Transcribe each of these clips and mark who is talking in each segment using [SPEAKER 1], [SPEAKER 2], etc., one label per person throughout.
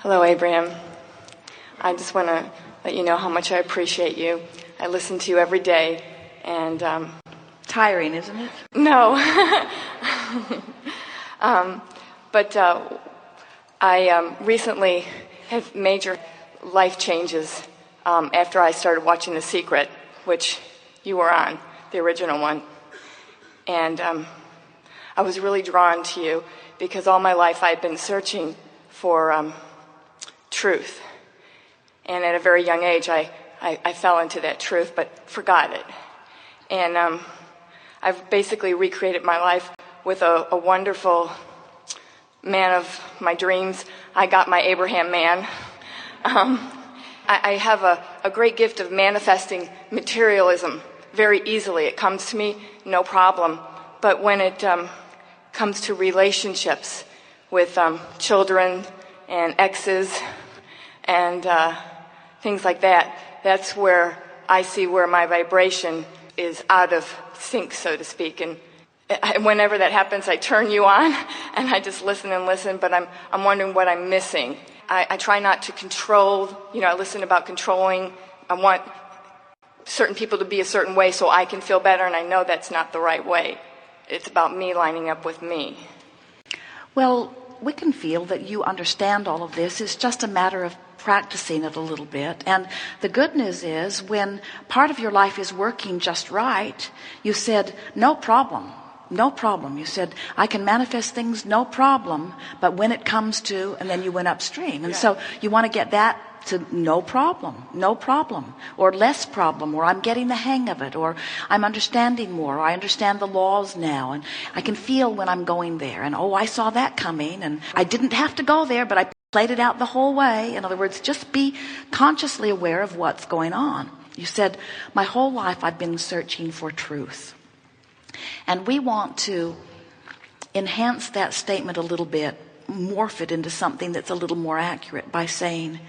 [SPEAKER 1] Hello, Abraham. I just want to let you know how much I appreciate you. I listen to you every day, and
[SPEAKER 2] tiring, isn't it?
[SPEAKER 1] no. But I recently had major life changes after I started watching The Secret, which you were on, the original one. And I was really drawn to you because all my life I'd been searching for truth. And at a very young age, I fell into that truth, but forgot it. And I've basically recreated my life with a wonderful man of my dreams. I got my Abraham man. I have a great gift of manifesting materialism very easily. It comes to me, no problem. But when it comes to relationships with children and exes and things like that, that's where I see where my vibration is out of sync, so to speak. And whenever that happens, I turn you on and I just listen and listen, but I'm wondering what I'm missing. I try not to control, I listen about controlling. I want certain people to be a certain way so I can feel better, and I know that's not the right way. It's about me lining up with me.
[SPEAKER 2] Well, we can feel that you understand all of this. It's just a matter of practicing it a little bit. And the good news is when part of your life is working just right, you said, no problem. No problem. You said, I can manifest things, no problem. But when it comes to, and then you went upstream. And so you want to get that to no problem, or less problem, or I'm getting the hang of it, or I'm understanding more, or I understand the laws now, and I can feel when I'm going there, and I saw that coming, and I didn't have to go there, but I played it out the whole way. In other words, just be consciously aware of what's going on. You said, my whole life I've been searching for truth. And we want to enhance that statement a little bit, morph it into something that's a little more accurate by saying,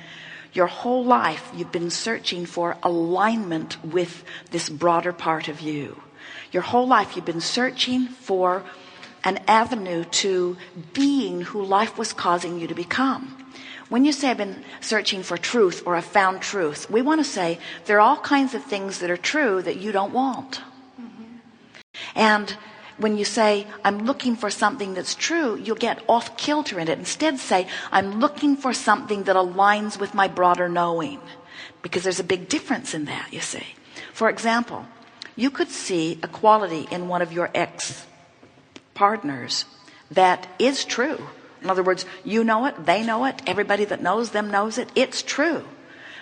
[SPEAKER 2] your whole life you've been searching for alignment with this broader part of you. Your whole life you've been searching for an avenue to being who life was causing you to become. When you say I've been searching for truth or I've found truth, we want to say there are all kinds of things that are true that you don't want. And when you say, I'm looking for something that's true, you'll get off kilter in it. Instead say, I'm looking for something that aligns with my broader knowing. Because there's a big difference in that, you see. For example, you could see a quality in one of your ex-partners that is true. In other words, you know it, they know it, everybody that knows them knows it. It's true.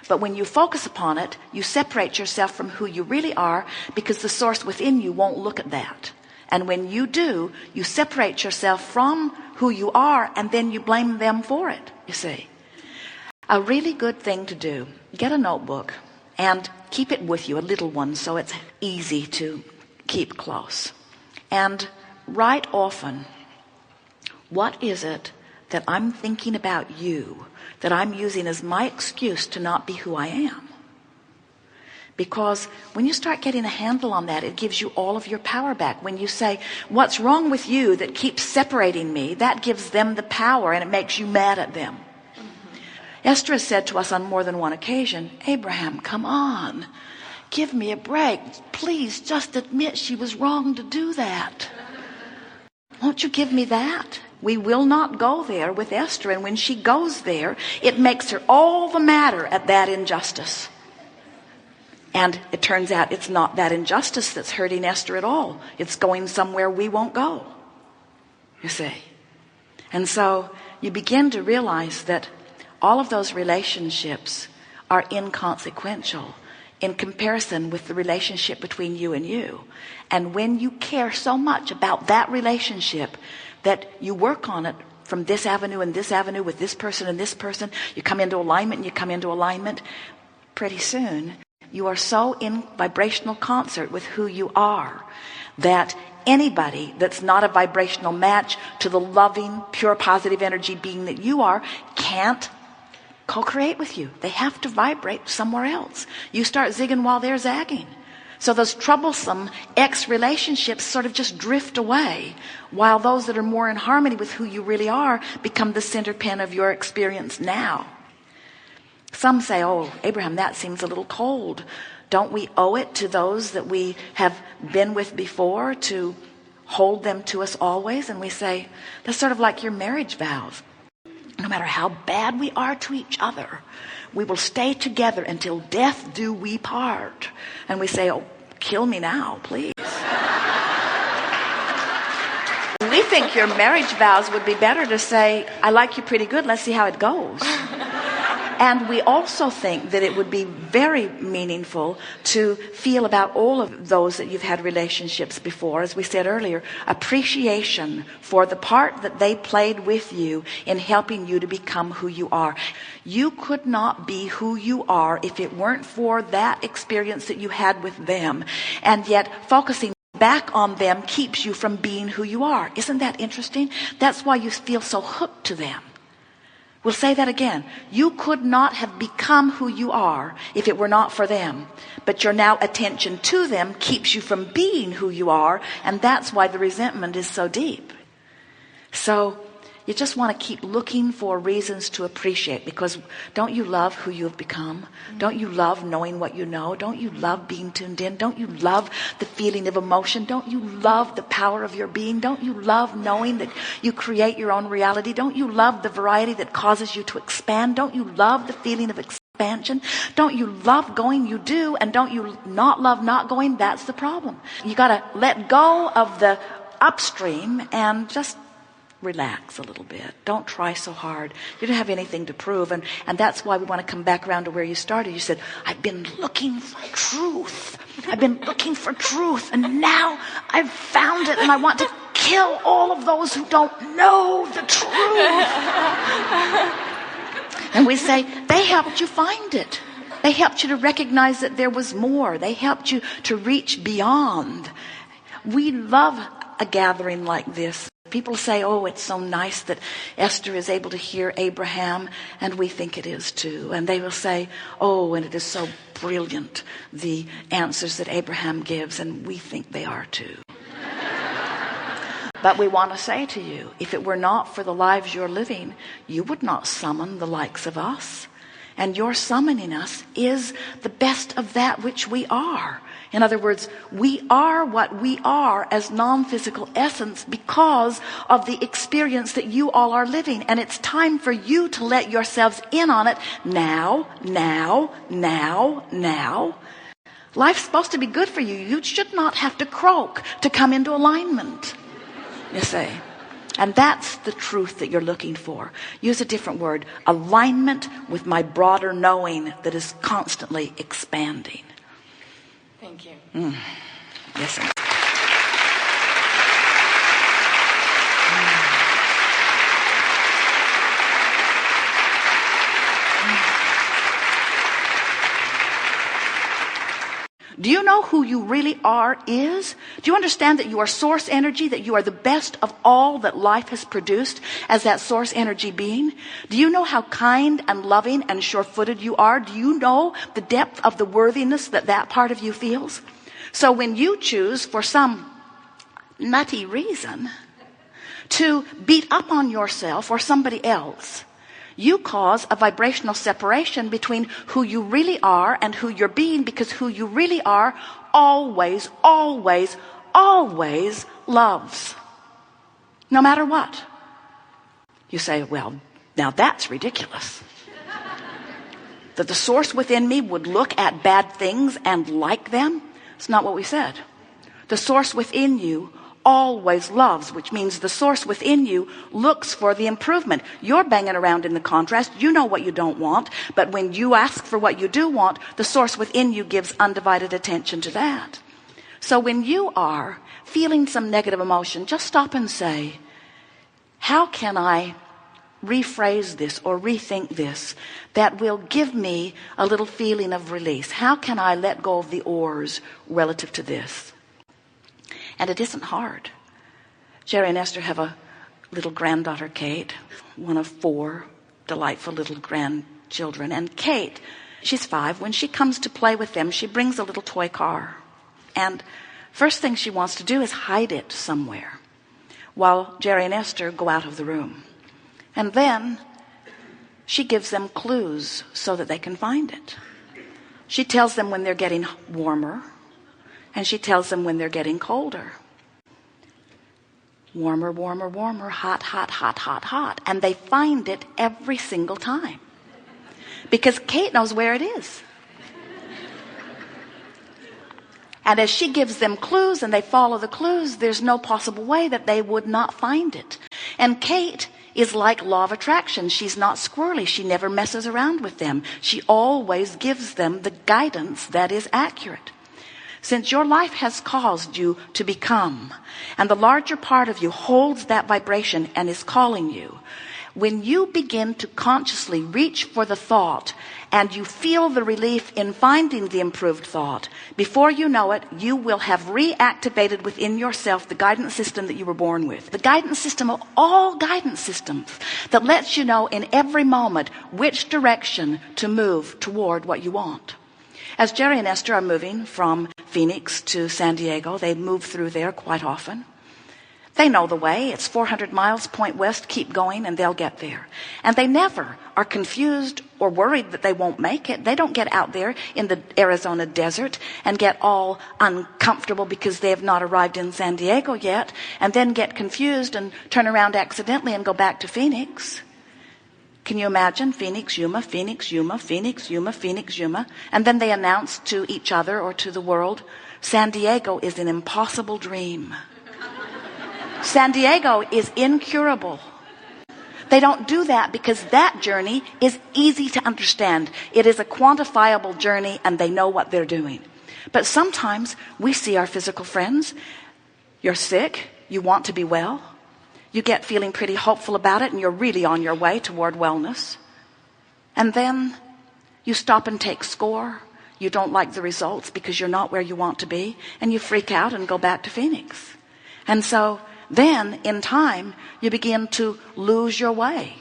[SPEAKER 2] But when you focus upon it, you separate yourself from who you really are because the source within you won't look at that. And when you do, you separate yourself from who you are, and then you blame them for it, you see. A really good thing to do, get a notebook and keep it with you, a little one, so it's easy to keep close. And write often, what is it that I'm thinking about you, that I'm using as my excuse to not be who I am? Because when you start getting a handle on that, it gives you all of your power back. When you say, what's wrong with you that keeps separating me, that gives them the power and it makes you mad at them. Esther has said to us on more than one occasion, Abraham, come on, give me a break. Please just admit she was wrong to do that. Won't you give me that? We will not go there with Esther. And when she goes there, it makes her all the madder at that injustice. And it turns out it's not that injustice that's hurting Esther at all. It's going somewhere we won't go, you see. And so you begin to realize that all of those relationships are inconsequential in comparison with the relationship between you and you. And when you care so much about that relationship that you work on it from this avenue and this avenue with this person and this person, you come into alignment and you come into alignment, pretty soon you are so in vibrational concert with who you are that anybody that's not a vibrational match to the loving, pure, positive energy being that you are can't co-create with you. They have to vibrate somewhere else. You start zigging while they're zagging. So those troublesome ex-relationships sort of just drift away, while those that are more in harmony with who you really are become the center pin of your experience now. Some say, oh, Abraham, that seems a little cold. Don't we owe it to those that we have been with before to hold them to us always? And we say, that's sort of like your marriage vows. No matter how bad we are to each other, we will stay together until death do we part. And we say, oh, kill me now, please. We think your marriage vows would be better to say, I like you pretty good, let's see how it goes. And we also think that it would be very meaningful to feel about all of those that you've had relationships before, as we said earlier, appreciation for the part that they played with you in helping you to become who you are. You could not be who you are if it weren't for that experience that you had with them. And yet focusing back on them keeps you from being who you are. Isn't that interesting? That's why you feel so hooked to them. We'll say that again. You could not have become who you are if it were not for them. But your now attention to them keeps you from being who you are, and that's why the resentment is so deep. So you just want to keep looking for reasons to appreciate, because don't you love who you have become? Don't you love knowing what you know? Don't you love being tuned in? Don't you love the feeling of emotion? Don't you love the power of your being? Don't you love knowing that you create your own reality? Don't you love the variety that causes you to expand? Don't you love the feeling of expansion? Don't you love going? You do. And don't you not love not going? That's the problem. You got to let go of the upstream and just relax a little bit. Don't try so hard. You don't have anything to prove. And that's why we want to come back around to where you started. You said, I've been looking for truth. I've been looking for truth. And now I've found it. And I want to kill all of those who don't know the truth. And we say, they helped you find it. They helped you to recognize that there was more. They helped you to reach beyond. We love a gathering like this. People say, oh, it's so nice that Esther is able to hear Abraham, and we think it is too. And they will say, oh, and it is so brilliant, the answers that Abraham gives, and we think they are too. But we want to say to you, if it were not for the lives you're living, you would not summon the likes of us. And your summoning us is the best of that which we are. In other words, we are what we are as non-physical essence because of the experience that you all are living. And it's time for you to let yourselves in on it now. Life's supposed to be good for you. You should not have to croak to come into alignment, you see. And that's the truth that you're looking for. Use a different word. Alignment with my broader knowing that is constantly expanding.
[SPEAKER 1] Thank you.
[SPEAKER 2] Yes. Do you know who you really are is? Do you understand that you are source energy, that you are the best of all that life has produced as that source energy being? Do you know how kind and loving and sure-footed you are? Do you know the depth of the worthiness that that part of you feels? So when you choose for some nutty reason to beat up on yourself or somebody else, you cause a vibrational separation between who you really are and who you're being, because who you really are always loves. No matter what. You say, well, now that's ridiculous. That the source within me would look at bad things and like them? It's not what we said. The source within you always loves, which means the source within you looks for the improvement. You're banging around in the contrast. You know what you don't want, but when you ask for what you do want, the source within you gives undivided attention to that. So when you are feeling some negative emotion, just stop and say, how can I rephrase this or rethink this that will give me a little feeling of release? How can I let go of the oars relative to this? And it isn't hard. Jerry and Esther have a little granddaughter, Kate, one of 4 delightful little grandchildren. And Kate, she's 5. When she comes to play with them, she brings a little toy car. And first thing she wants to do is hide it somewhere while Jerry and Esther go out of the room. And then she gives them clues so that they can find it. She tells them when they're getting warmer, and she tells them when they're getting colder. Warmer, warmer, warmer, hot, hot, hot, hot, hot. And they find it every single time. Because Kate knows where it is. And as she gives them clues and they follow the clues, there's no possible way that they would not find it. And Kate is like law of attraction. She's not squirrely. She never messes around with them. She always gives them the guidance that is accurate. Since your life has caused you to become, and the larger part of you holds that vibration and is calling you, when you begin to consciously reach for the thought and you feel the relief in finding the improved thought, before you know it, you will have reactivated within yourself the guidance system that you were born with. The guidance system of all guidance systems that lets you know in every moment which direction to move toward what you want. As Jerry and Esther are moving from Phoenix to San Diego, they move through there quite often. They know the way. It's 400 miles, point west, keep going, and they'll get there. And they never are confused or worried that they won't make it. They don't get out there in the Arizona desert and get all uncomfortable because they have not arrived in San Diego yet, and then get confused and turn around accidentally and go back to Phoenix. Can you imagine? Phoenix, Yuma, Phoenix, Yuma, Phoenix, Yuma, Phoenix, Yuma. And then they announce to each other or to the world, San Diego is an impossible dream. San Diego is incurable. They don't do that because that journey is easy to understand. It is a quantifiable journey and they know what they're doing. But sometimes we see our physical friends. You're sick. You want to be well. You get feeling pretty hopeful about it and you're really on your way toward wellness. And then you stop and take score. You don't like the results because you're not where you want to be. And you freak out and go back to Phoenix. And so then, in time, you begin to lose your way.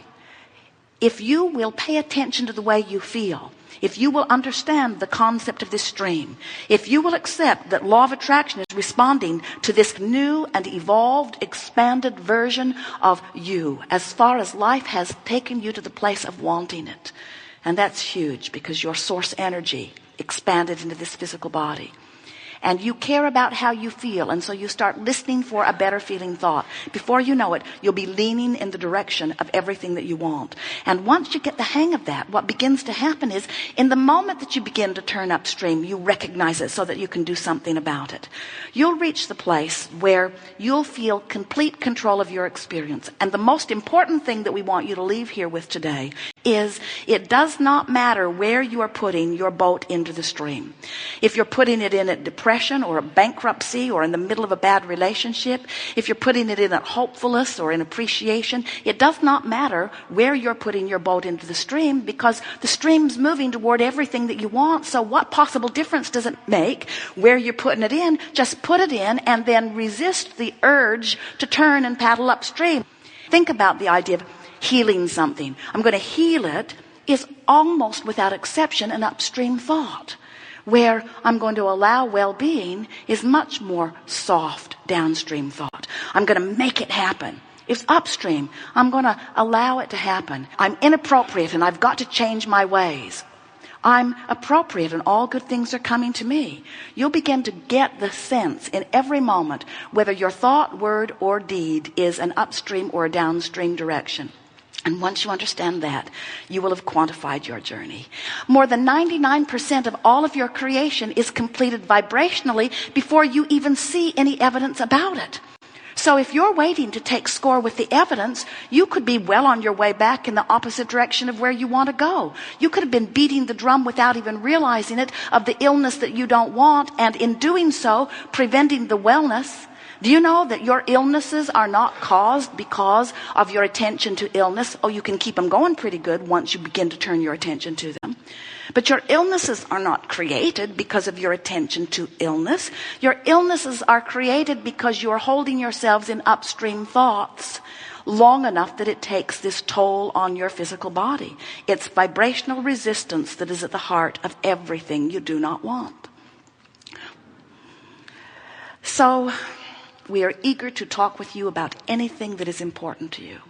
[SPEAKER 2] If you will pay attention to the way you feel, if you will understand the concept of this stream, if you will accept that law of attraction is responding to this new and evolved, expanded version of you, as far as life has taken you to the place of wanting it. And that's huge because your source energy expanded into this physical body. And you care about how you feel, and so you start listening for a better feeling thought. Before you know it, you'll be leaning in the direction of everything that you want. And once you get the hang of that, what begins to happen is, in the moment that you begin to turn upstream, you recognize it so that you can do something about it. You'll reach the place where you'll feel complete control of your experience. And the most important thing that we want you to leave here with today is it does not matter where you are putting your boat into the stream. If you're putting it in at depression or a bankruptcy or in the middle of a bad relationship, if you're putting it in at hopefulness or in appreciation, it does not matter where you're putting your boat into the stream because the stream's moving toward everything that you want. So what possible difference does it make where you're putting it in? Just put it in and then resist the urge to turn and paddle upstream. Think about the idea of healing something. I'm going to heal it is almost without exception an upstream thought. Where I'm going to allow well-being is much more soft downstream thought. I'm going to make it happen. It's upstream. I'm going to allow it to happen. I'm inappropriate and I've got to change my ways. I'm appropriate and all good things are coming to me. You'll begin to get the sense in every moment whether your thought, word, or deed is an upstream or a downstream direction. And once you understand that, you will have quantified your journey. More than 99% of all of your creation is completed vibrationally before you even see any evidence about it. So if you're waiting to take score with the evidence, you could be well on your way back in the opposite direction of where you want to go. You could have been beating the drum without even realizing it of the illness that you don't want, and in doing so, preventing the wellness. Do you know that your illnesses are not caused because of your attention to illness? Oh, you can keep them going pretty good once you begin to turn your attention to them. But your illnesses are not created because of your attention to illness. Your illnesses are created because you are holding yourselves in upstream thoughts long enough that it takes this toll on your physical body. It's vibrational resistance that is at the heart of everything you do not want. So we are eager to talk with you about anything that is important to you.